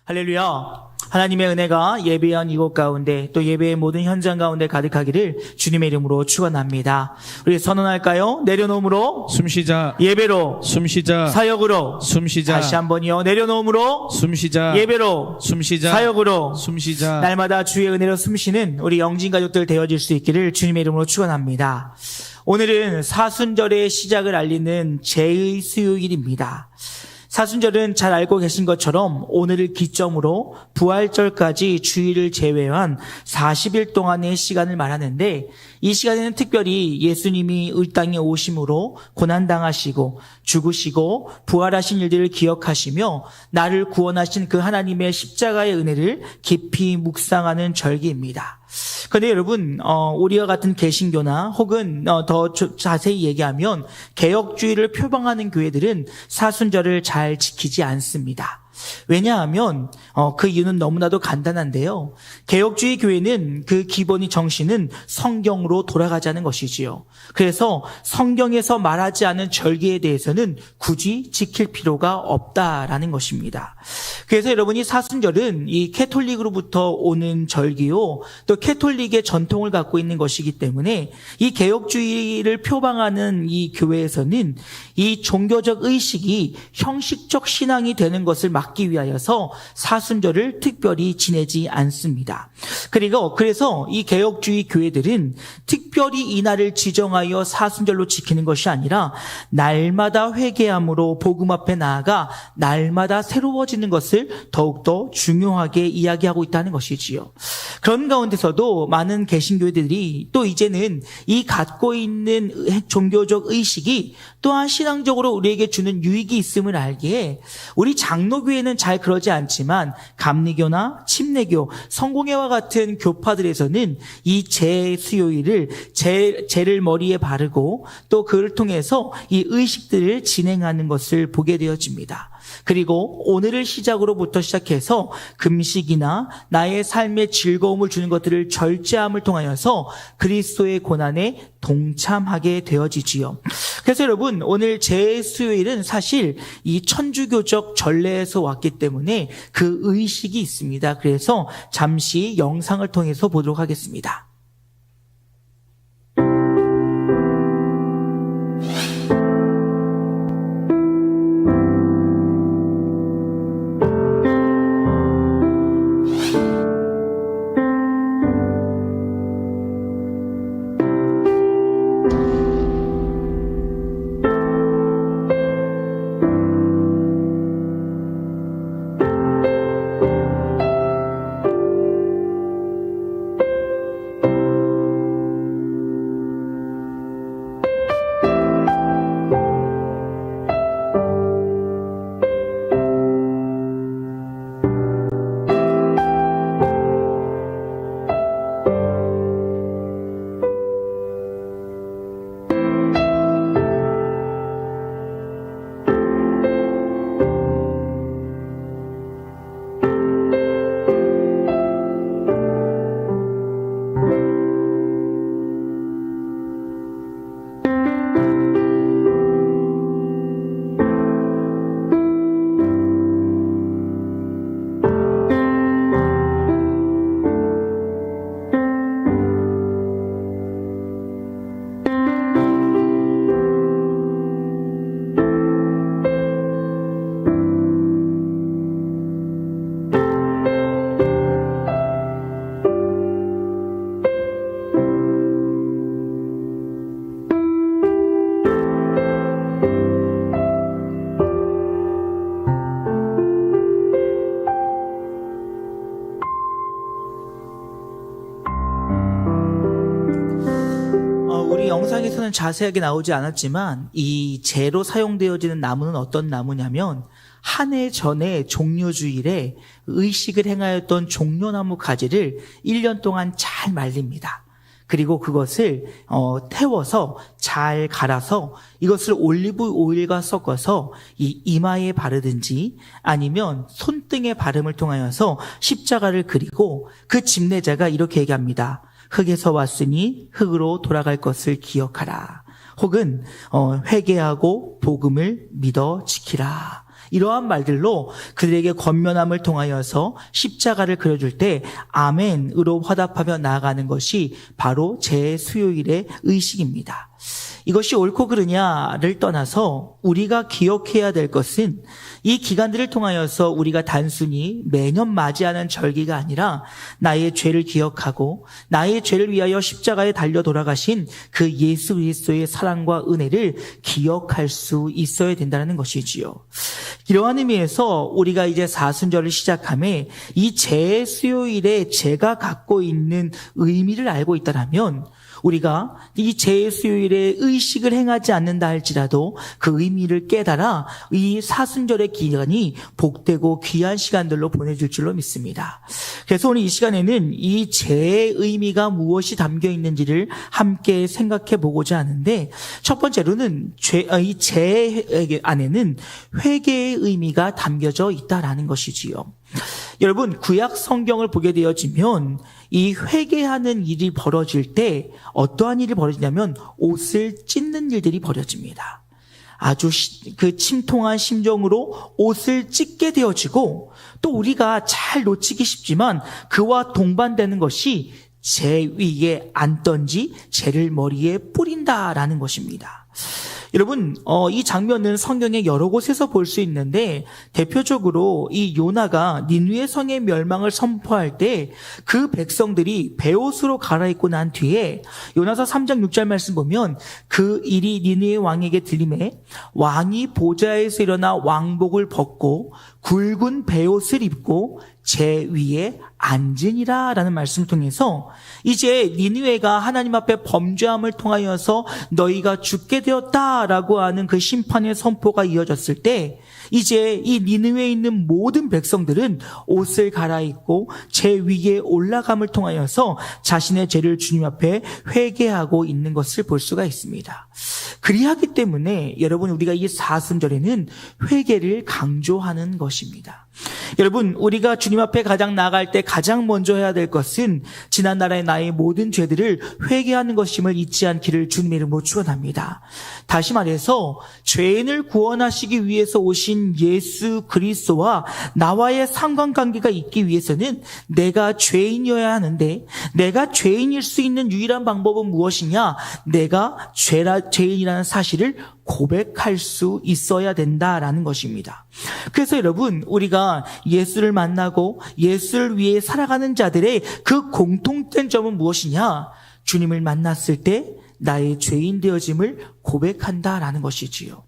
할렐루야. 하나님의 은혜가 예배한 이곳 가운데 또 예배의 모든 현장 가운데 가득하기를 주님의 이름으로 축원합니다. 우리 선언할까요? 내려놓음으로 숨쉬자. 예배로 숨쉬자. 사역으로 숨쉬자. 다시 한번요. 내려놓음으로 숨쉬자. 예배로 숨쉬자. 사역으로 숨쉬자. 날마다 주의 은혜로 숨쉬는 우리 영진 가족들 되어질 수 있기를 주님의 이름으로 축원합니다. 오늘은 사순절의 시작을 알리는 제의 수요일입니다. 사순절은 잘 알고 계신 것처럼 오늘을 기점으로 부활절까지 주일을 제외한 40일 동안의 시간을 말하는데, 이 시간에는 특별히 예수님이 이 땅에 오심으로 고난당하시고 죽으시고 부활하신 일들을 기억하시며 나를 구원하신 그 하나님의 십자가의 은혜를 깊이 묵상하는 절기입니다. 그런데 여러분, 우리와 같은 개신교나 혹은 더 자세히 얘기하면 개혁주의를 표방하는 교회들은 사순절을 잘 지키지 않습니다. 왜냐하면 그 이유는 너무나도 간단한데요. 개혁주의 교회는 그 기본의 정신은 성경으로 돌아가자는 것이지요. 그래서 성경에서 말하지 않은 절기에 대해서는 굳이 지킬 필요가 없다라는 것입니다. 그래서 여러분이 사순절은 이 캐톨릭으로부터 오는 절기요, 또 캐톨릭의 전통을 갖고 있는 것이기 때문에 이 개혁주의를 표방하는 이 교회에서는 이 종교적 의식이 형식적 신앙이 되는 것을 막기 위하여서 사순절을 특별히 지내지 않습니다. 그래서 이 개혁주의 교회들은 특별히 이 날을 지정하여 사순절로 지키는 것이 아니라 날마다 회개함으로 복음 앞에 나아가 날마다 새로워지는 것을 더욱더 중요하게 이야기하고 있다는 것이지요. 그런 가운데서도 많은 개신교회들이 또 이제는 이 갖고 있는 종교적 의식이 또한 신앙적으로 우리에게 주는 유익이 있음을 알기에 우리 장로교회는 잘 그러지 않지만 감리교나 침례교, 성공회와 같은 교파들에서는 이 제수요일을 제를 머리에 바르고 또 그를 통해서 이 의식들을 진행하는 것을 보게 되어집니다. 그리고 오늘을 시작으로부터 시작해서 금식이나 나의 삶의 즐거움을 주는 것들을 절제함을 통하여서 그리스도의 고난에 동참하게 되어지지요. 그래서 여러분, 오늘 제수요일은 사실 이 천주교적 전례에서 왔기 때문에 그 의식이 있습니다. 그래서 잠시 영상을 통해서 보도록 하겠습니다. 영상에서는 자세하게 나오지 않았지만 이 제로 사용되어지는 나무는 어떤 나무냐면 한 해 전에 종려주일에 의식을 행하였던 종려나무 가지를 1년 동안 잘 말립니다. 그리고 그것을 태워서 잘 갈아서 이것을 올리브 오일과 섞어서 이 이마에 바르든지 아니면 손등에 바름을 통하여서 십자가를 그리고 그 집례자가 이렇게 얘기합니다. 흙에서 왔으니 흙으로 돌아갈 것을 기억하라. 혹은 회개하고 복음을 믿어 지키라. 이러한 말들로 그들에게 권면함을 통하여서 십자가를 그려줄 때 아멘으로 화답하며 나아가는 것이 바로 재수요일의 의식입니다. 이것이 옳고 그르냐를 떠나서 우리가 기억해야 될 것은 이 기간들을 통하여서 우리가 단순히 매년 맞이하는 절기가 아니라 나의 죄를 기억하고 나의 죄를 위하여 십자가에 달려 돌아가신 그 예수 그리스도의 사랑과 은혜를 기억할 수 있어야 된다는 것이지요. 이러한 의미에서 우리가 이제 사순절을 시작함에 이 재수요일에 제가 갖고 있는 의미를 알고 있다면 우리가 이 재수요일에 의식을 행하지 않는다 할지라도 그 의미를 깨달아 이 사순절의 기간이 복되고 귀한 시간들로 보내줄 줄로 믿습니다. 그래서 오늘 이 시간에는 이 재의 의미가 무엇이 담겨 있는지를 함께 생각해 보고자 하는데, 첫 번째로는 이 재 안에는 회개의 의미가 담겨져 있다라는 것이지요. 여러분, 구약 성경을 보게 되어지면 이 회개하는 일이 벌어질 때 어떠한 일이 벌어지냐면 옷을 찢는 일들이 벌어집니다. 아주 그 침통한 심정으로 옷을 찢게 되어지고, 또 우리가 잘 놓치기 쉽지만 그와 동반되는 것이 재 위에 앉던지 재를 머리에 뿌린다라는 것입니다. 여러분, 이 장면은 성경의 여러 곳에서 볼 수 있는데, 대표적으로 이 요나가 니느웨 성의 멸망을 선포할 때 그 백성들이 베옷으로 갈아입고 난 뒤에 요나서 3장 6절 말씀 보면 그 일이 니느웨 왕에게 들림에 왕이 보좌에서 일어나 왕복을 벗고 굵은 베옷을 입고 재 위에 앉으니라 라는 말씀을 통해서 이제 니느웨가 하나님 앞에 범죄함을 통하여서 너희가 죽게 되었다라고 하는 그 심판의 선포가 이어졌을 때 이제 이 니느웨에 있는 모든 백성들은 옷을 갈아입고 재 위에 올라감을 통하여서 자신의 죄를 주님 앞에 회개하고 있는 것을 볼 수가 있습니다. 그리하기 때문에 여러분, 우리가 이 사순절에는 회개를 강조하는 것입니다. 여러분, 우리가 주님 앞에 가장 나아갈 때 가장 먼저 해야 될 것은 지난날의 나의 모든 죄들을 회개하는 것임을 잊지 않기를 주님의 이름으로 축원합니다. 다시 말해서 죄인을 구원하시기 위해서 오신 예수 그리스도와 나와의 상관관계가 있기 위해서는 내가 죄인이어야 하는데, 내가 죄인일 수 있는 유일한 방법은 무엇이냐? 내가 죄인이라는 사실을 고백할 수 있어야 된다라는 것입니다. 그래서 여러분, 우리가 예수를 만나고 예수를 위해 살아가는 자들의 그 공통된 점은 무엇이냐? 주님을 만났을 때 나의 죄인 되어짐을 고백한다라는 것이지요.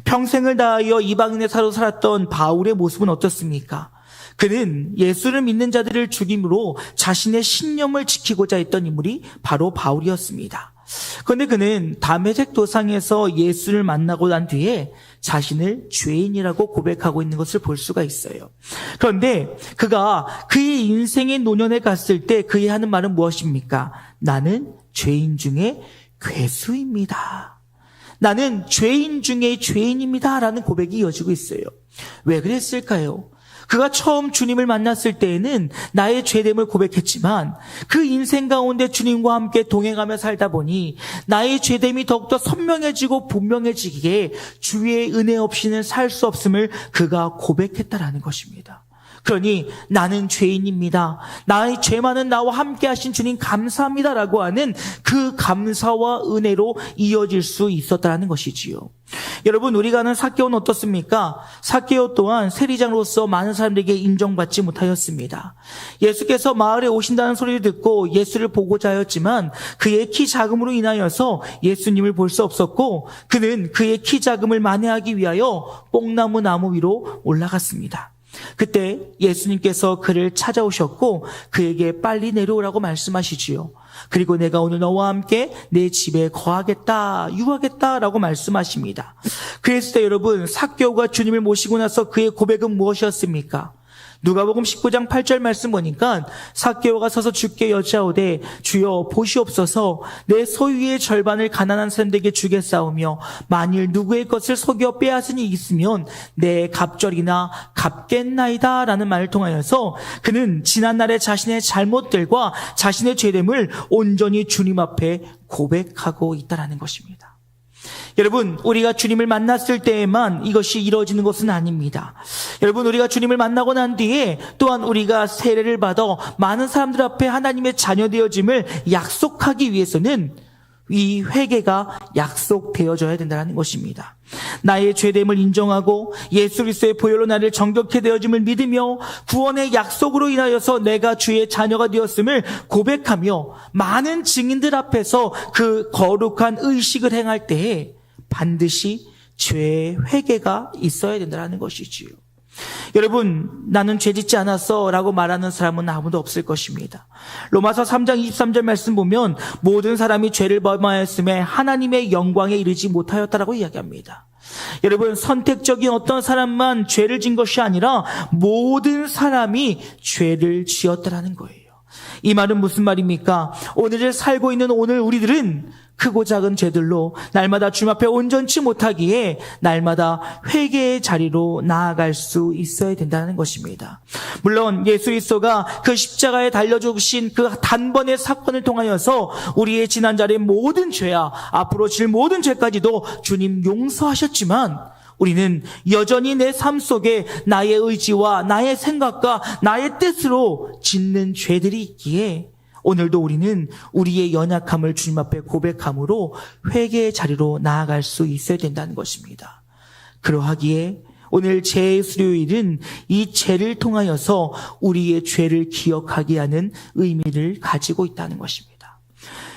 평생을 다하여 이방인의 사로 살았던 바울의 모습은 어떻습니까? 그는 예수를 믿는 자들을 죽임으로 자신의 신념을 지키고자 했던 인물이 바로 바울이었습니다. 그런데 그는 다메섹 도상에서 예수를 만나고 난 뒤에 자신을 죄인이라고 고백하고 있는 것을 볼 수가 있어요. 그런데 그가 그의 인생의 노년에 갔을 때 그의 하는 말은 무엇입니까? 나는 죄인 중에 괴수입니다. 나는 죄인 중에 죄인입니다 라는 고백이 이어지고 있어요. 왜 그랬을까요? 그가 처음 주님을 만났을 때에는 나의 죄됨을 고백했지만 그 인생 가운데 주님과 함께 동행하며 살다 보니 나의 죄됨이 더욱더 선명해지고 분명해지기에 주의 은혜 없이는 살 수 없음을 그가 고백했다라는 것입니다. 그러니 나는 죄인입니다. 나의 죄 많은 나와 함께 하신 주님 감사합니다라고 하는 그 감사와 은혜로 이어질 수 있었다는 것이지요. 여러분, 우리가 아는 삭개오는 어떻습니까? 삭개오 또한 세리장으로서 많은 사람들에게 인정받지 못하였습니다. 예수께서 마을에 오신다는 소리를 듣고 예수를 보고자 하였지만 그의 키 작음으로 인하여서 예수님을 볼 수 없었고, 그는 그의 키 작음을 만회하기 위하여 뽕나무 나무 위로 올라갔습니다. 그때 예수님께서 그를 찾아오셨고 그에게 빨리 내려오라고 말씀하시지요. 그리고 내가 오늘 너와 함께 내 집에 거하겠다, 유하겠다라고 말씀하십니다. 그랬을 때 여러분, 삭개오가 주님을 모시고 나서 그의 고백은 무엇이었습니까? 누가복음 19장 8절 말씀 보니까 삭개오가 서서 주께 여짜오되 주여 보시옵소서, 내 소유의 절반을 가난한 사람들에게 주겠사오며 만일 누구의 것을 속여 빼앗은 이 있으면 내 갑절이나 갚겠나이다 라는 말을 통하여서 그는 지난날의 자신의 잘못들과 자신의 죄됨을 온전히 주님 앞에 고백하고 있다라는 것입니다. 여러분, 우리가 주님을 만났을 때에만 이것이 이루어지는 것은 아닙니다. 여러분, 우리가 주님을 만나고 난 뒤에 또한 우리가 세례를 받아 많은 사람들 앞에 하나님의 자녀 되어짐을 약속하기 위해서는 이 회개가 약속되어져야 된다는 것입니다. 나의 죄됨을 인정하고 예수 그리스도의 보혈로 나를 정결케 되어짐을 믿으며 구원의 약속으로 인하여서 내가 주의 자녀가 되었음을 고백하며 많은 증인들 앞에서 그 거룩한 의식을 행할 때에 반드시 죄의 회개가 있어야 된다는 것이지요. 여러분, 나는 죄 짓지 않았어 라고 말하는 사람은 아무도 없을 것입니다. 로마서 3장 23절 말씀 보면 모든 사람이 죄를 범하였음에 하나님의 영광에 이르지 못하였다라고 이야기합니다. 여러분, 선택적인 어떤 사람만 죄를 진 것이 아니라 모든 사람이 죄를 지었다라는 거예요. 이 말은 무슨 말입니까? 오늘을 살고 있는 오늘 우리들은 크고 작은 죄들로 날마다 주님 앞에 온전치 못하기에 날마다 회개의 자리로 나아갈 수 있어야 된다는 것입니다. 물론 예수 그리스도가 그 십자가에 달려 죽으신 그 단번의 사건을 통하여서 우리의 지난날의 모든 죄와 앞으로 질 모든 죄까지도 주님 용서하셨지만 우리는 여전히 내 삶 속에 나의 의지와 나의 생각과 나의 뜻으로 짓는 죄들이 있기에 오늘도 우리는 우리의 연약함을 주님 앞에 고백함으로 회개의 자리로 나아갈 수 있어야 된다는 것입니다. 그러하기에 오늘 죄의 수요일은 이 죄를 통하여서 우리의 죄를 기억하게 하는 의미를 가지고 있다는 것입니다.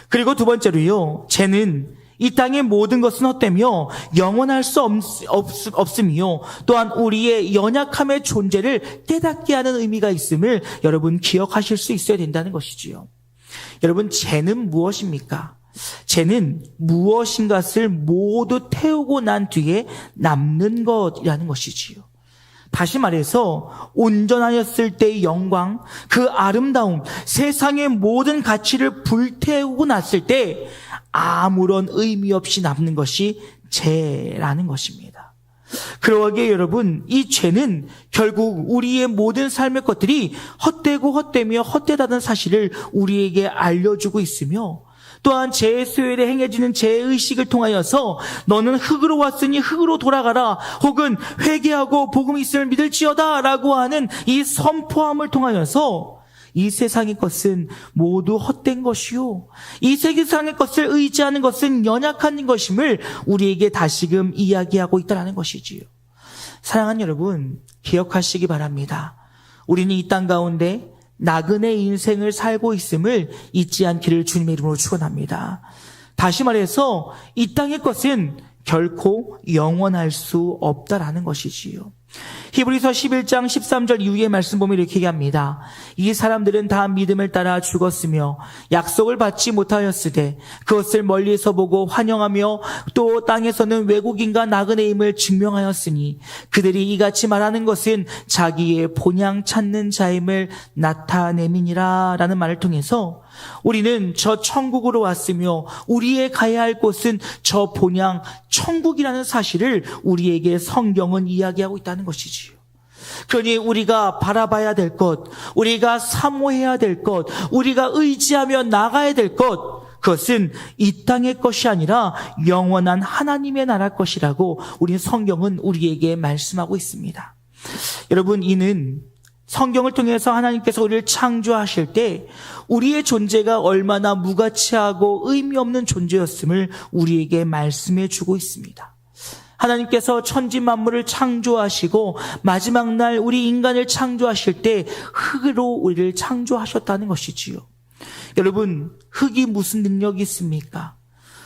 그리고 두 번째로요, 죄는 이 땅의 모든 것은 헛되며 영원할 수 없으며 또한 우리의 연약함의 존재를 깨닫게 하는 의미가 있음을 여러분 기억하실 수 있어야 된다는 것이지요. 여러분, 죄는 무엇입니까? 죄는 무엇인 것을 모두 태우고 난 뒤에 남는 것이라는 것이지요. 다시 말해서 온전하였을 때의 영광, 그 아름다움, 세상의 모든 가치를 불태우고 났을 때 아무런 의미 없이 남는 것이 죄라는 것입니다. 그러기에 여러분, 이 죄는 결국 우리의 모든 삶의 것들이 헛되고 헛되며 헛되다는 사실을 우리에게 알려주고 있으며 또한 죄의 수요일에 행해지는 죄의식을 통하여서 너는 흙으로 왔으니 흙으로 돌아가라 혹은 회개하고 복음이 있음을 믿을지어다 라고 하는 이 선포함을 통하여서 이 세상의 것은 모두 헛된 것이요, 이 세상의 것을 의지하는 것은 연약한 것임을 우리에게 다시금 이야기하고 있다는 것이지요. 사랑하는 여러분, 기억하시기 바랍니다. 우리는 이 땅 가운데 나그네 인생을 살고 있음을 잊지 않기를 주님의 이름으로 축원합니다. 다시 말해서 이 땅의 것은 결코 영원할 수 없다라는 것이지요. 히브리서 11장 13절 이후의 말씀 보면 이렇게 얘기합니다. 이 사람들은 다 믿음을 따라 죽었으며 약속을 받지 못하였으되 그것을 멀리서 보고 환영하며 또 땅에서는 외국인과 나그네임을 증명하였으니 그들이 이같이 말하는 것은 자기의 본향 찾는 자임을 나타내민이라 라는 말을 통해서 우리는 저 천국으로 왔으며 우리의 가야 할 곳은 저 본향 천국이라는 사실을 우리에게 성경은 이야기하고 있다는 것이지요. 그러니 우리가 바라봐야 될 것, 우리가 사모해야 될 것, 우리가 의지하며 나가야 될 것, 그것은 이 땅의 것이 아니라 영원한 하나님의 나라 것이라고 우리 성경은 우리에게 말씀하고 있습니다. 여러분, 이는 성경을 통해서 하나님께서 우리를 창조하실 때 우리의 존재가 얼마나 무가치하고 의미 없는 존재였음을 우리에게 말씀해 주고 있습니다. 하나님께서 천지 만물을 창조하시고 마지막 날 우리 인간을 창조하실 때 흙으로 우리를 창조하셨다는 것이지요. 여러분, 흙이 무슨 능력이 있습니까?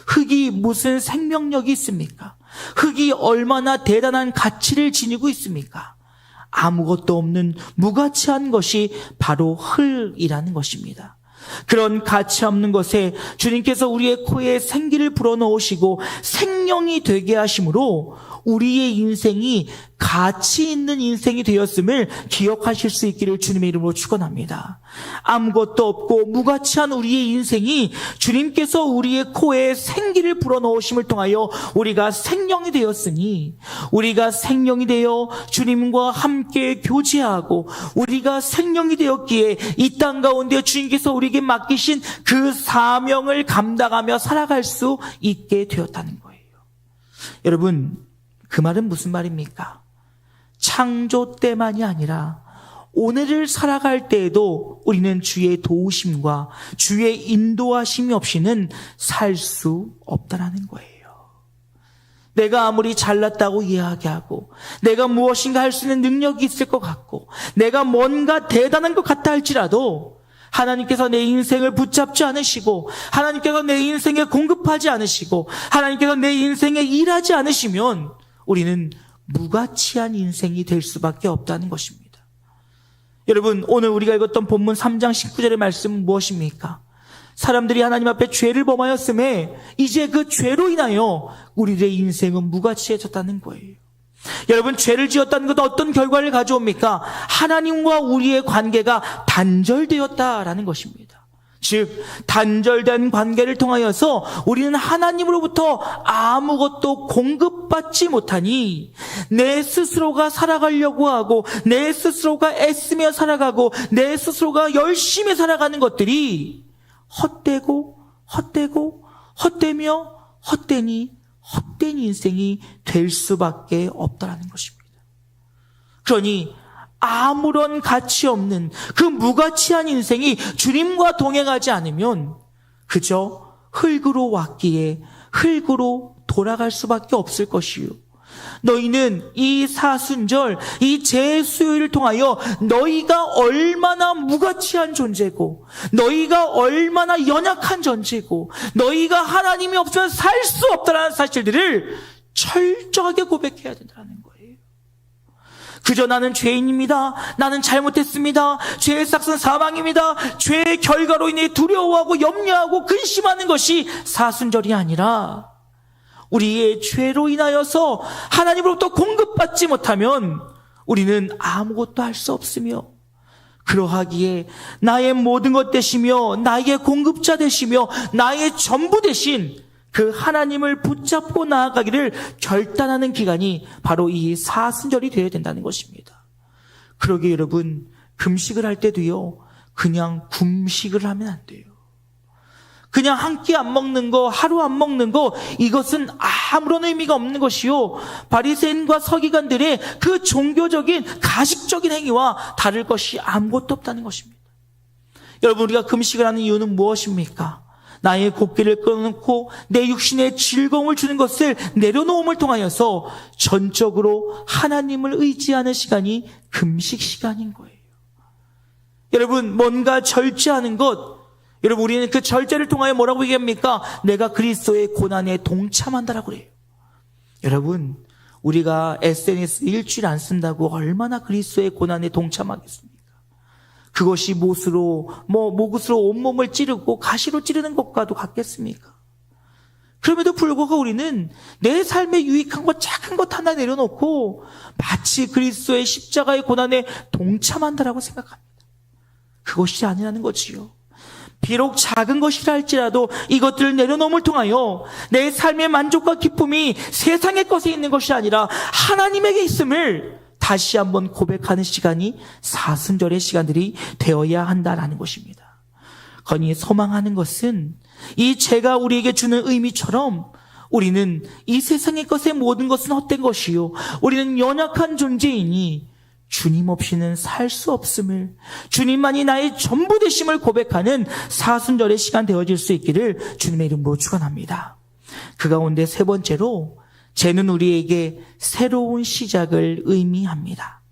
흙이 무슨 생명력이 있습니까? 흙이 얼마나 대단한 가치를 지니고 있습니까? 아무것도 없는 무가치한 것이 바로 흙이라는 것입니다. 그런 가치 없는 것에 주님께서 우리의 코에 생기를 불어넣으시고 생명이 되게 하심으로 우리의 인생이 가치 있는 인생이 되었음을 기억하실 수 있기를 주님의 이름으로 축원합니다. 아무것도 없고 무가치한 우리의 인생이 주님께서 우리의 코에 생기를 불어넣으심을 통하여 우리가 생명이 되었으니 우리가 생명이 되어 주님과 함께 교제하고 우리가 생명이 되었기에 이 땅 가운데 주님께서 우리에게 맡기신 그 사명을 감당하며 살아갈 수 있게 되었다는 거예요. 여러분, 그 말은 무슨 말입니까? 창조 때만이 아니라 오늘을 살아갈 때에도 우리는 주의 도우심과 주의 인도하심이 없이는 살 수 없다라는 거예요. 내가 아무리 잘났다고 이야기하고 내가 무엇인가 할 수 있는 능력이 있을 것 같고 내가 뭔가 대단한 것 같다 할지라도 하나님께서 내 인생을 붙잡지 않으시고 하나님께서 내 인생에 공급하지 않으시고 하나님께서 내 인생에 일하지 않으시면 우리는 무가치한 인생이 될 수밖에 없다는 것입니다. 여러분, 오늘 우리가 읽었던 본문 3장 19절의 말씀은 무엇입니까? 사람들이 하나님 앞에 죄를 범하였음에 이제 그 죄로 인하여 우리들의 인생은 무가치해졌다는 거예요. 여러분, 죄를 지었다는 것은 어떤 결과를 가져옵니까? 하나님과 우리의 관계가 단절되었다라는 것입니다. 즉, 단절된 관계를 통하여서 우리는 하나님으로부터 아무것도 공급받지 못하니 내 스스로가 살아가려고 하고 내 스스로가 애쓰며 살아가고 내 스스로가 열심히 살아가는 것들이 헛되며 헛되니 헛된 인생이 될 수밖에 없다는 것입니다. 그러니 아무런 가치 없는 그 무가치한 인생이 주님과 동행하지 않으면 그저 흙으로 왔기에 흙으로 돌아갈 수밖에 없을 것이요. 너희는 이 사순절, 이 재수요일을 통하여 너희가 얼마나 무가치한 존재고 너희가 얼마나 연약한 존재고 너희가 하나님이 없으면 살 수 없다는 사실들을 철저하게 고백해야 된다는 거예요. 그저 나는 죄인입니다. 나는 잘못했습니다. 죄의 삭은 사망입니다. 죄의 결과로 인해 두려워하고 염려하고 근심하는 것이 사순절이 아니라 우리의 죄로 인하여서 하나님으로부터 공급받지 못하면 우리는 아무것도 할 수 없으며 그러하기에 나의 모든 것 되시며 나의 공급자 되시며 나의 전부 되신 그 하나님을 붙잡고 나아가기를 결단하는 기간이 바로 이 사순절이 되어야 된다는 것입니다. 그러기에 여러분, 금식을 할 때도요, 그냥 굶식을 하면 안 돼요. 그냥 한 끼 안 먹는 거, 하루 안 먹는 거, 이것은 아무런 의미가 없는 것이요. 바리새인과 서기관들의 그 종교적인 가식적인 행위와 다를 것이 아무것도 없다는 것입니다. 여러분, 우리가 금식을 하는 이유는 무엇입니까? 나의 곡기를 끊어놓고 내 육신에 즐거움을 주는 것을 내려놓음을 통하여서 전적으로 하나님을 의지하는 시간이 금식 시간인 거예요. 여러분, 뭔가 절제하는 것, 여러분, 우리는 그 절제를 통하여 뭐라고 얘기합니까? 내가 그리스도의 고난에 동참한다라고 그래요. 여러분, 우리가 SNS 일주일 안 쓴다고 얼마나 그리스도의 고난에 동참하겠습니까? 그것이 못으로, 목으로 온몸을 찌르고 가시로 찌르는 것과도 같겠습니까? 그럼에도 불구하고 우리는 내 삶에 유익한 것, 작은 것 하나 내려놓고 마치 그리스도의 십자가의 고난에 동참한다라고 생각합니다. 그것이 아니라는 거지요. 비록 작은 것이라 할지라도 이것들을 내려놓음을 통하여 내 삶의 만족과 기쁨이 세상의 것에 있는 것이 아니라 하나님에게 있음을 다시 한번 고백하는 시간이 사순절의 시간들이 되어야 한다라는 것입니다. 거니 소망하는 것은 이 죄가 우리에게 주는 의미처럼 우리는 이 세상의 것의 모든 것은 헛된 것이요, 우리는 연약한 존재이니 주님 없이는 살 수 없음을, 주님만이 나의 전부 되심을 고백하는 사순절의 시간 되어질 수 있기를 주님의 이름으로 축원합니다. 그 가운데 세 번째로, 죄는 우리에게 새로운 시작을 의미합니다.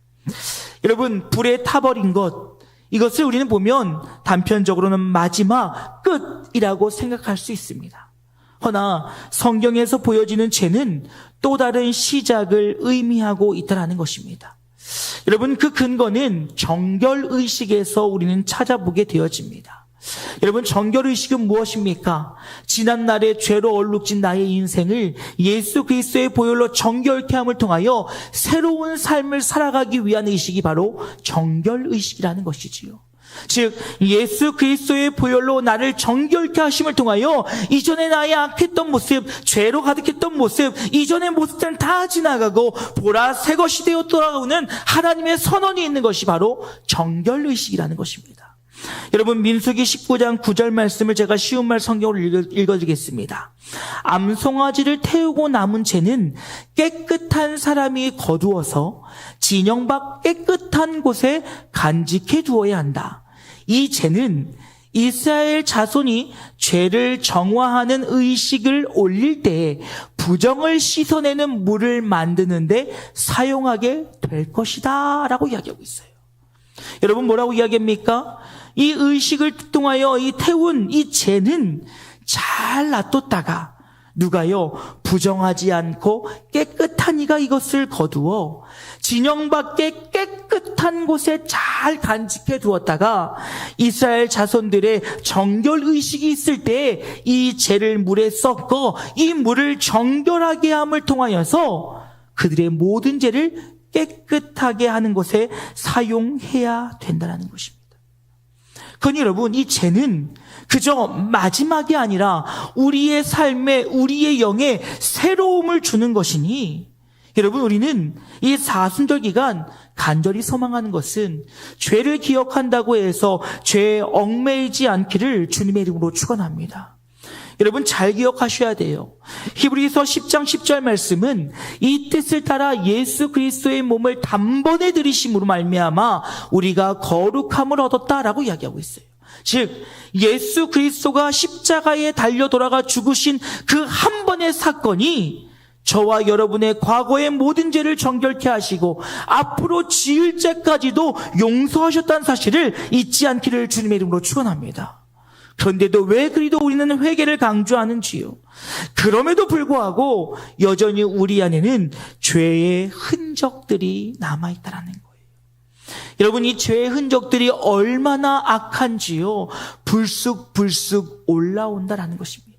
여러분, 불에 타버린 것, 이것을 우리는 보면 단편적으로는 마지막 끝이라고 생각할 수 있습니다. 허나 성경에서 보여지는 죄는 또 다른 시작을 의미하고 있다는 것입니다. 여러분, 그 근거는 정결의식에서 우리는 찾아보게 되어집니다. 여러분, 정결의식은 무엇입니까? 지난날의 죄로 얼룩진 나의 인생을 예수 그리스도의 보혈로 정결케 함을 통하여 새로운 삶을 살아가기 위한 의식이 바로 정결의식이라는 것이지요. 즉, 예수 그리스도의 보혈로 나를 정결케 하심을 통하여 이전에 나의 악했던 모습, 죄로 가득했던 모습, 이전의 모습들은 다 지나가고 보라 새 것이 되어 돌아오는 하나님의 선언이 있는 것이 바로 정결의식이라는 것입니다. 여러분, 민수기 19장 9절 말씀을 제가 쉬운 말 성경으로 읽어드리겠습니다. 암송아지를 태우고 남은 채는 깨끗한 사람이 거두어서 진영 밖 깨끗한 곳에 간직해 두어야 한다. 이 죄는 이스라엘 자손이 죄를 정화하는 의식을 올릴 때 부정을 씻어내는 물을 만드는데 사용하게 될 것이다 라고 이야기하고 있어요. 여러분, 뭐라고 이야기합니까? 이 의식을 통하여 이 태운 이 죄는 잘 놔뒀다가 누가요, 부정하지 않고 깨끗한 이가 이것을 거두어 진영 밖에 깨끗한 곳에 잘 간직해 두었다가 이스라엘 자손들의 정결 의식이 있을 때 이 죄를 물에 섞어 이 물을 정결하게 함을 통하여서 그들의 모든 죄를 깨끗하게 하는 것에 사용해야 된다는 것입니다. 그러니 여러분, 이 죄는 그저 마지막이 아니라 우리의 삶에, 우리의 영에 새로움을 주는 것이니, 여러분, 우리는 이 사순절 기간 간절히 소망하는 것은 죄를 기억한다고 해서 죄에 얽매이지 않기를 주님의 이름으로 축원합니다. 여러분, 잘 기억하셔야 돼요. 히브리서 10장 10절 말씀은 이 뜻을 따라 예수 그리스도의 몸을 단번에 들이심으로 말미암아 우리가 거룩함을 얻었다라고 이야기하고 있어요. 즉, 예수 그리스도가 십자가에 달려 돌아가 죽으신 그 한 번의 사건이 저와 여러분의 과거의 모든 죄를 정결케 하시고 앞으로 지을 죄까지도 용서하셨다는 사실을 잊지 않기를 주님의 이름으로 축원합니다. 그런데도 왜 그리도 우리는 회개를 강조하는지요? 그럼에도 불구하고 여전히 우리 안에는 죄의 흔적들이 남아있다는 거예요. 여러분, 이 죄의 흔적들이 얼마나 악한지요, 불쑥불쑥 올라온다라는 것입니다.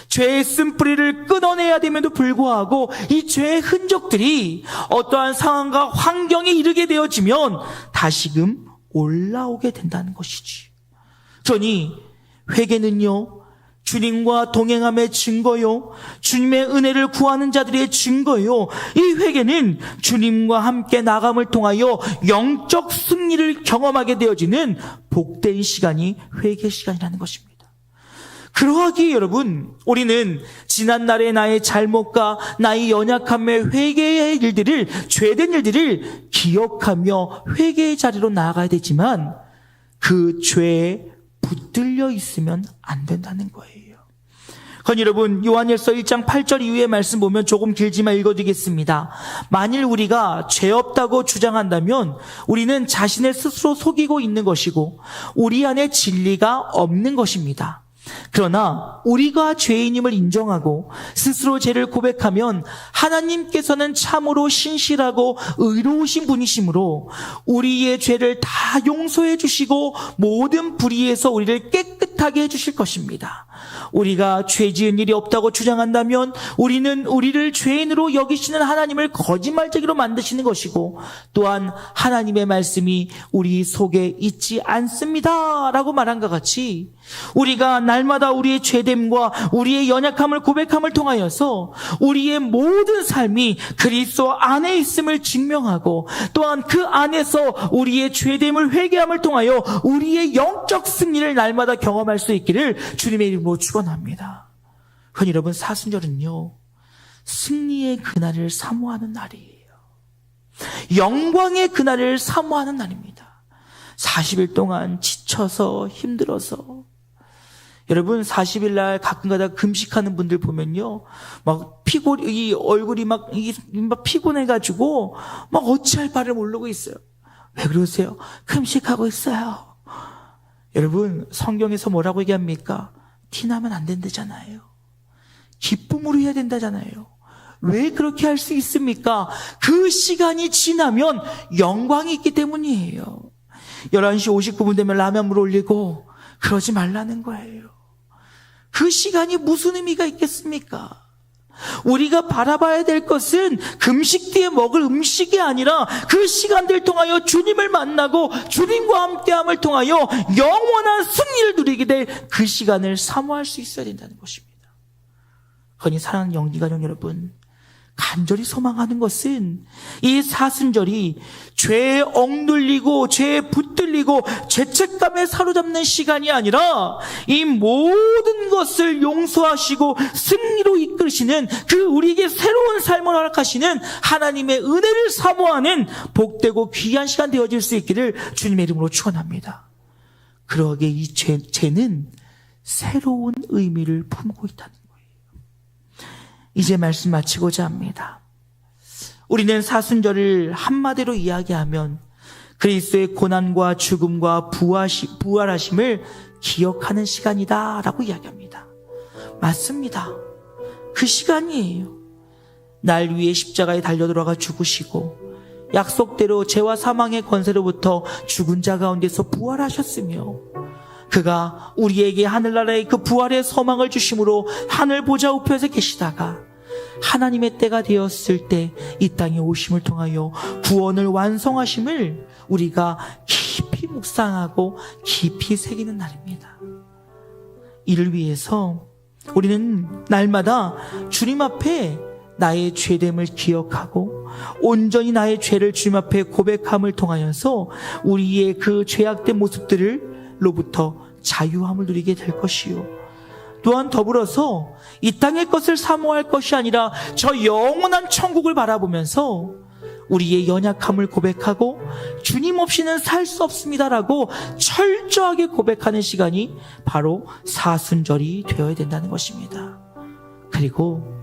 죄의 쓴뿌리를 끊어내야 됨에도 불구하고 이 죄의 흔적들이 어떠한 상황과 환경에 이르게 되어지면 다시금 올라오게 된다는 것이지. 그러니 회개는요, 주님과 동행함의 증거요, 주님의 은혜를 구하는 자들의 증거요, 이 회개는 주님과 함께 나감을 통하여 영적 승리를 경험하게 되어지는 복된 시간이 회개 시간이라는 것입니다. 그러하기에 여러분, 우리는 지난날의 나의 잘못과 나의 연약함의 회개의 일들을, 죄된 일들을 기억하며 회개의 자리로 나아가야 되지만 그 죄에 붙들려 있으면 안 된다는 거예요. 그건 여러분, 요한일서 1장 8절 이후의 말씀 보면 조금 길지만 읽어드리겠습니다. 만일 우리가 죄 없다고 주장한다면 우리는 자신을 스스로 속이고 있는 것이고 우리 안에 진리가 없는 것입니다. 그러나 우리가 죄인임을 인정하고 스스로 죄를 고백하면 하나님께서는 참으로 신실하고 의로우신 분이시므로 우리의 죄를 다 용서해 주시고 모든 불의에서 우리를 깨끗하게 해 주실 것입니다. 우리가 죄 지은 일이 없다고 주장한다면 우리는 우리를 죄인으로 여기시는 하나님을 거짓말쟁이로 만드시는 것이고 또한 하나님의 말씀이 우리 속에 있지 않습니다 라고 말한 것 같이 우리가 날마다 우리의 죄됨과 우리의 연약함을 고백함을 통하여서 우리의 모든 삶이 그리스도 안에 있음을 증명하고 또한 그 안에서 우리의 죄됨을 회개함을 통하여 우리의 영적 승리를 날마다 경험할 수 있기를 주님의 이름으로 축원합니다. 그건 여러분, 사순절은요, 승리의 그날을 사모하는 날이에요. 영광의 그날을 사모하는 날입니다. 40일 동안 지쳐서 힘들어서 여러분, 40일 날 가끔가다 금식하는 분들 보면요, 막 이 얼굴이 막 피곤해가지고 막 어찌할 바를 모르고 있어요. 왜 그러세요? 금식하고 있어요. 여러분, 성경에서 뭐라고 얘기합니까? 티나면 안 된다잖아요. 기쁨으로 해야 된다잖아요. 왜 그렇게 할 수 있습니까? 그 시간이 지나면 영광이 있기 때문이에요. 11시 59분 되면 라면물 올리고 그러지 말라는 거예요. 그 시간이 무슨 의미가 있겠습니까? 우리가 바라봐야 될 것은 금식 뒤에 먹을 음식이 아니라 그 시간들 통하여 주님을 만나고 주님과 함께함을 통하여 영원한 승리를 누리게 될 그 시간을 사모할 수 있어야 된다는 것입니다. 그러니 사랑하는 영지가족 여러분, 간절히 소망하는 것은 이 사순절이 죄에 억눌리고 죄에 붙들리고 죄책감에 사로잡는 시간이 아니라 이 모든 것을 용서하시고 승리로 이끌으시는 그 우리에게 새로운 삶을 허락하시는 하나님의 은혜를 사모하는 복되고 귀한 시간 되어질 수 있기를 주님의 이름으로 축원합니다. 그러기에 이 죄는 새로운 의미를 품고 있다는 거예요. 이제 말씀 마치고자 합니다. 우리는 사순절을 한마디로 이야기하면 그리스도의 고난과 죽음과 부활하심을 기억하는 시간이다라고 이야기합니다. 맞습니다. 그 시간이에요. 날 위해 십자가에 달려들어가 죽으시고 약속대로 죄와 사망의 권세로부터 죽은 자 가운데서 부활하셨으며 그가 우리에게 하늘나라의 그 부활의 소망을 주심으로 하늘 보좌 우편에서 계시다가 하나님의 때가 되었을 때 이 땅에 오심을 통하여 구원을 완성하심을 우리가 깊이 묵상하고 깊이 새기는 날입니다. 이를 위해서 우리는 날마다 주님 앞에 나의 죄됨을 기억하고 온전히 나의 죄를 주님 앞에 고백함을 통하여서 우리의 그 죄악된 모습들로부터 자유함을 누리게 될 것이요, 또한 더불어서 이 땅의 것을 사모할 것이 아니라 저 영원한 천국을 바라보면서 우리의 연약함을 고백하고 주님 없이는 살 수 없습니다라고 철저하게 고백하는 시간이 바로 사순절이 되어야 된다는 것입니다. 그리고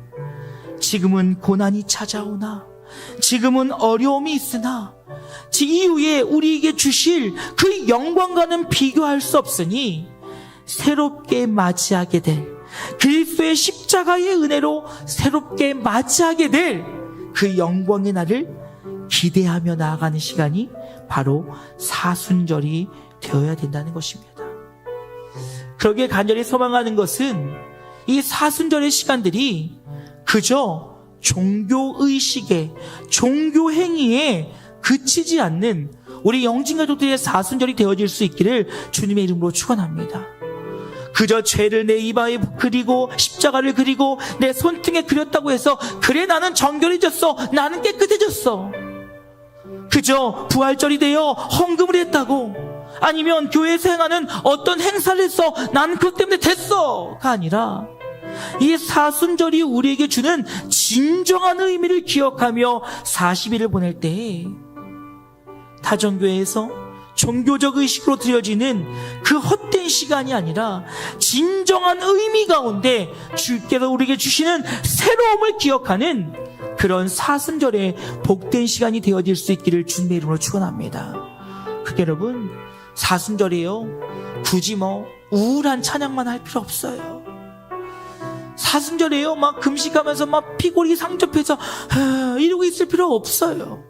지금은 고난이 찾아오나, 지금은 어려움이 있으나 이후에 우리에게 주실 그 영광과는 비교할 수 없으니 새롭게 맞이하게 될 그리스도의 십자가의 은혜로 새롭게 맞이하게 될 그 영광의 날을 기대하며 나아가는 시간이 바로 사순절이 되어야 된다는 것입니다. 그러기에 간절히 소망하는 것은 이 사순절의 시간들이 그저 종교의식에, 종교행위에 그치지 않는 우리 영진가족들의 사순절이 되어질 수 있기를 주님의 이름으로 축원합니다. 그저 죄를 내 이마에 그리고 십자가를 그리고 내 손등에 그렸다고 해서 그래 나는 정결해졌어, 나는 깨끗해졌어, 그저 부활절이 되어 헌금을 했다고, 아니면 교회에서 행하는 어떤 행사를 해서 나는 그것 때문에 됐어가 아니라 이 사순절이 우리에게 주는 진정한 의미를 기억하며 40일을 보낼 때 타정교회에서 종교적 의식으로 드려지는 그 헛된 시간이 아니라 진정한 의미 가운데 주께서 우리에게 주시는 새로움을 기억하는 그런 사순절의 복된 시간이 되어질 수 있기를 주님의 이름으로 축원합니다. 그게 여러분, 사순절이에요. 굳이 우울한 찬양만 할 필요 없어요. 사순절이에요. 막 금식하면서 막 피골이 상접해서 이러고 있을 필요 없어요.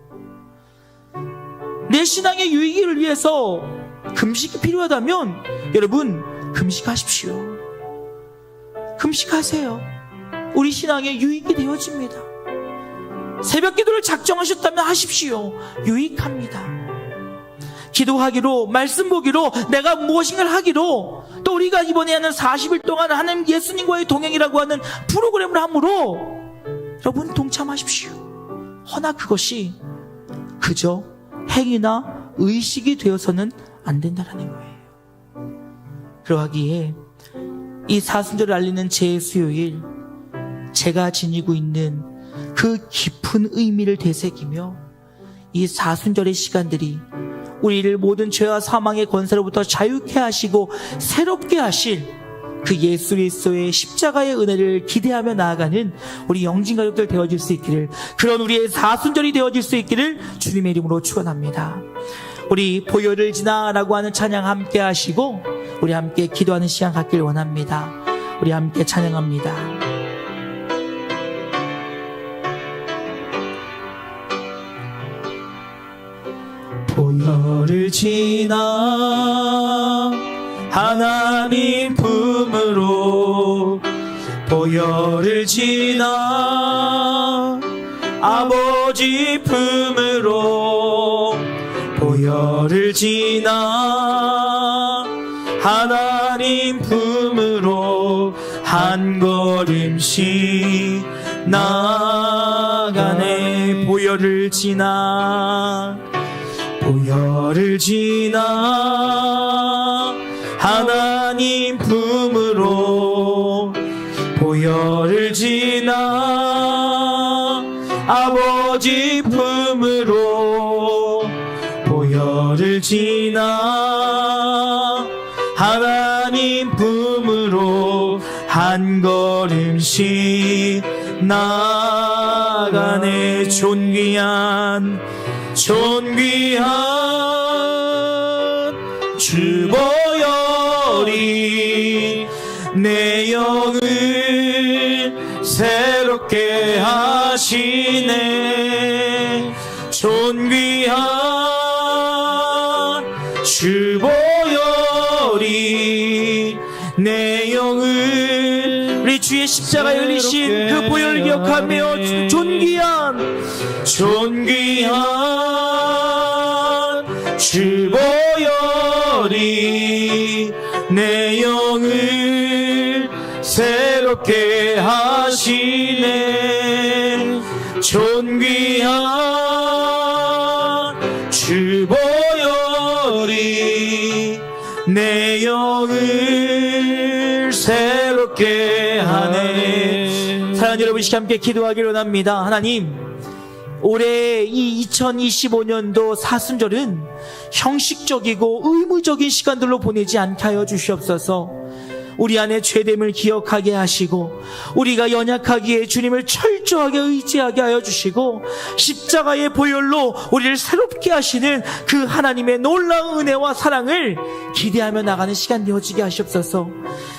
내 신앙의 유익을 위해서 금식이 필요하다면 여러분 금식하십시오. 금식하세요. 우리 신앙의 유익이 되어집니다. 새벽 기도를 작정하셨다면 하십시오. 유익합니다. 기도하기로, 말씀 보기로, 내가 무엇인가를 하기로, 또 우리가 이번에 하는 40일 동안 하나님 예수님과의 동행이라고 하는 프로그램을 함으로 여러분 동참하십시오. 허나 그것이 그저 행위나 의식이 되어서는 안 된다는 거예요. 그러하기에 이 사순절을 알리는 제 수요일, 제가 지니고 있는 그 깊은 의미를 되새기며 이 사순절의 시간들이 우리를 모든 죄와 사망의 권세로부터 자유케 하시고 새롭게 하실 그 예수 그리스도의 십자가의 은혜를 기대하며 나아가는 우리 영진가족들 되어질 수 있기를, 그런 우리의 사순절이 되어질 수 있기를 주님의 이름으로 축원합니다. 우리 보혈을 지나라고 하는 찬양 함께 하시고 우리 함께 기도하는 시간 갖길 원합니다. 우리 함께 찬양합니다. 보혈을 지나 하나님 품으로, 보혈을 지나 아버지 품으로, 보혈을 지나 하나님 품으로 한 걸음씩 나 보혈을 지나 하나님 품으로 보혈을 지나 아버지 품으로 보혈을 지나 하나님 품으로 한 걸음씩 나아가네. 존귀한 주 보혈이 내 영을 새롭게 하시네. 존귀한 주 보혈이 내 영을, 우리 주의 십자가에 흘리신 그 보혈을 기억하며 존귀한 주 보혈이 내 영을 새롭게 하시네. 존귀한 주 보혈이 내 영을 새롭게 하네. 사랑하는 여러분, 이 시간 함께 기도하기로 합니다. 하나님, 올해 이 2025년도 사순절은 형식적이고 의무적인 시간들로 보내지 않게 하여 주시옵소서. 우리 안에 죄됨을 기억하게 하시고 우리가 연약하기에 주님을 철저하게 의지하게 하여 주시고 십자가의 보혈로 우리를 새롭게 하시는 그 하나님의 놀라운 은혜와 사랑을 기대하며 나가는 시간 되어지게 하시옵소서.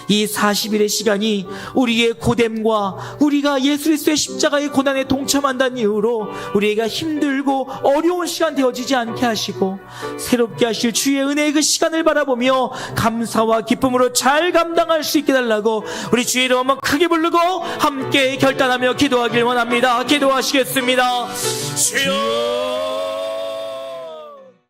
이 40일의 시간이 우리의 고됨과 우리가 예수 그리스도의 십자가의 고난에 동참한다는 이유로 우리가 힘들고 어려운 시간 되어지지 않게 하시고 새롭게 하실 주의 은혜의 그 시간을 바라보며 감사와 기쁨으로 잘 감당할 수 있게 달라고 우리 주의 이름 한번 크게 부르고 함께 결단하며 기도하길 원합니다. 기도하시겠습니다. 주여